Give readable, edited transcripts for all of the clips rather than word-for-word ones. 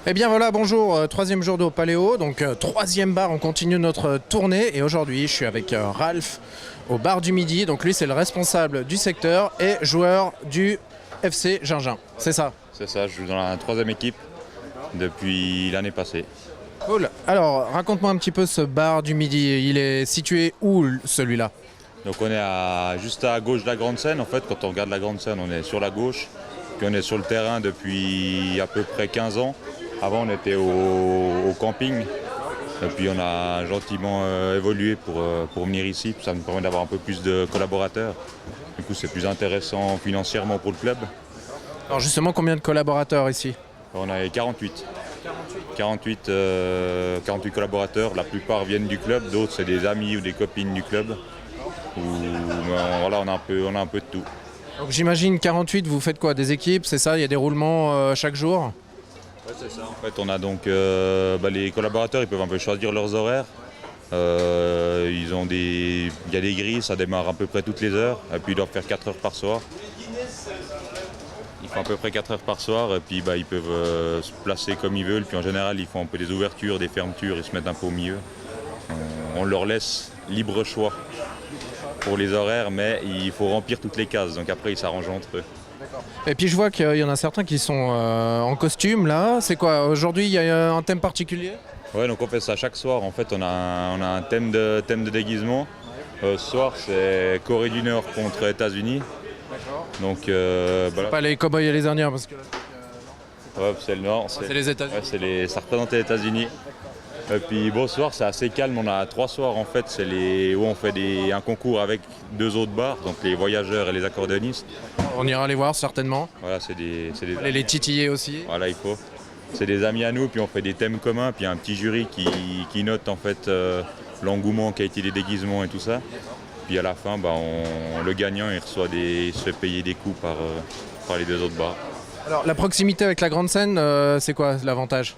Eh bien voilà, bonjour, troisième jour de Paléo, donc troisième bar, on continue notre tournée et aujourd'hui je suis avec Ralph au bar du Midi, donc lui c'est le responsable du secteur et joueur du FC Gingin, c'est ça? C'est ça, je joue dans la troisième équipe depuis l'année passée. Cool, alors raconte-moi un petit peu ce bar du Midi, il est situé où celui-là? Donc on est juste à gauche de la grande scène. En fait, quand on regarde la grande scène, on est sur la gauche. Puis on est sur le terrain depuis à peu près 15 ans. Avant, on était au camping. Et puis on a gentiment évolué pour venir ici. Ça nous permet d'avoir un peu plus de collaborateurs. Du coup, c'est plus intéressant financièrement pour le club. Alors justement, combien de collaborateurs ici? On a 48. 48 collaborateurs. La plupart viennent du club, d'autres c'est des amis ou des copines du club. Voilà, on a un peu de tout. Donc j'imagine 48, vous faites quoi? Des équipes, c'est ça? Il y a des roulements chaque jour? Ouais, c'est ça. En fait, on a donc les collaborateurs, ils peuvent un peu choisir leurs horaires. Il y a des grilles, ça démarre à peu près toutes les heures. Et puis ils doivent faire 4 heures par soir. Ils font à peu près 4 heures par soir. Et puis ils peuvent se placer comme ils veulent. Puis en général, ils font un peu des ouvertures, des fermetures. Ils se mettent un peu au milieu. On leur laisse libre choix pour les horaires, mais il faut remplir toutes les cases. Donc après, ils s'arrangent entre eux. Et puis je vois qu'il y en a certains qui sont en costume là, c'est quoi? Aujourd'hui il y a un thème particulier? Ouais, donc on fait ça chaque soir. En fait, on a un thème de déguisement. Ce soir, c'est Corée du Nord contre États-Unis. Donc, C'est pas les cow-boys et les Indiens parce que là, ouais, c'est le Nord. c'est les États-Unis. Ouais, ça représente les États-Unis. Et puis bon, ce soir, c'est assez calme. On a 3 soirs en fait. Où on fait un concours avec 2 autres bars, donc les voyageurs et les accordéonistes. On ira les voir certainement. Voilà, c'est des Et les titiller aussi. Voilà, il faut. C'est des amis à nous, puis on fait des thèmes communs, puis il y a un petit jury qui note en fait l'engouement, qu'a été des déguisements et tout ça. Puis à la fin, le gagnant il se fait payer des coups par les 2 autres bars. Alors la proximité avec la grande scène, c'est quoi l'avantage?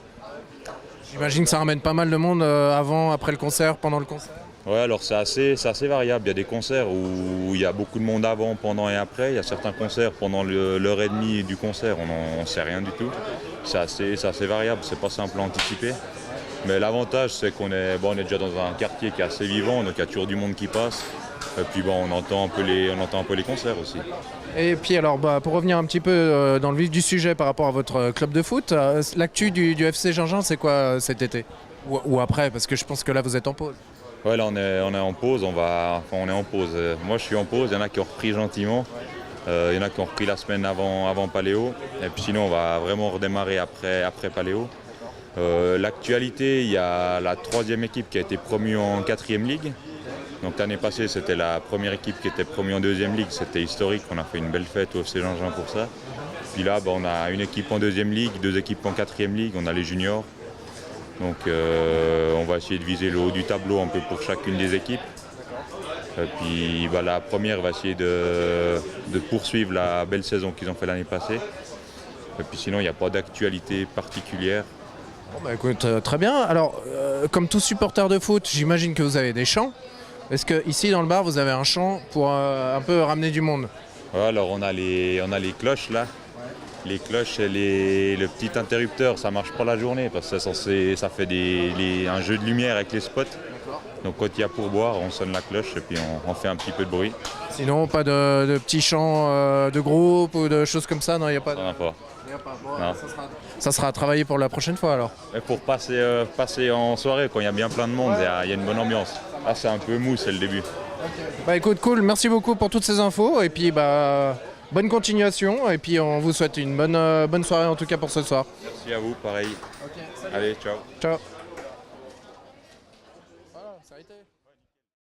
J'imagine que ça ramène pas mal de monde avant, après le concert, pendant le concert. Ouais, alors c'est assez variable. Il y a des concerts où il y a beaucoup de monde avant, pendant et après. Il y a certains concerts pendant l'heure et demie du concert, on ne sait rien du tout. C'est assez variable, c'est pas simple à anticiper. Mais l'avantage, c'est qu'on est déjà dans un quartier qui est assez vivant, donc il y a toujours du monde qui passe. Et puis on entend un peu les concerts aussi. Et puis alors pour revenir un petit peu dans le vif du sujet par rapport à votre club de foot, l'actu du FC Gingin c'est quoi cet été? Ou après, parce que je pense que là vous êtes en pause. Ouais, là on est en pause, on est en pause. Moi je suis en pause, il y en a qui ont repris gentiment. Il y en a qui ont repris la semaine avant Paléo. Et puis sinon on va vraiment redémarrer après Paléo. L'actualité, il y a la 3e équipe qui a été promue en 4e ligue. Donc l'année passée, c'était la première équipe qui était promue en 2e ligue. C'était historique, on a fait une belle fête au FC Gingin pour ça. Puis là, on a une équipe en 2e ligue, 2 équipes en 4e ligue, on a les juniors. Donc on va essayer de viser le haut du tableau un peu pour chacune des équipes. Et puis la première va essayer de poursuivre la belle saison qu'ils ont fait l'année passée. Et puis sinon, il n'y a pas d'actualité particulière. Bon, écoute, très bien. Alors, comme tout supporter de foot, j'imagine que vous avez des chants. Est-ce que ici dans le bar vous avez un chant pour un peu ramener du monde? Ouais, alors on a les cloches là. Les cloches et le petit interrupteur, ça marche pas la journée parce que ça fait un jeu de lumière avec les spots. Donc quand il y a pour boire, on sonne la cloche et puis on fait un petit peu de bruit. Sinon, pas de petits chants de groupe ou de choses comme ça? Non, il n'y a pas. Ça n'a pas. Bon, Non. ça sera à travailler pour la prochaine fois alors. Et pour passer en soirée, quand il y a bien plein de monde, il y a une bonne ambiance. Là, c'est un peu mou, c'est le début. Bah écoute, cool, merci beaucoup pour toutes ces infos et puis bonne continuation et puis on vous souhaite une bonne soirée en tout cas pour ce soir. Merci à vous, pareil. Allez, ciao. Ciao. Voilà, ça a été.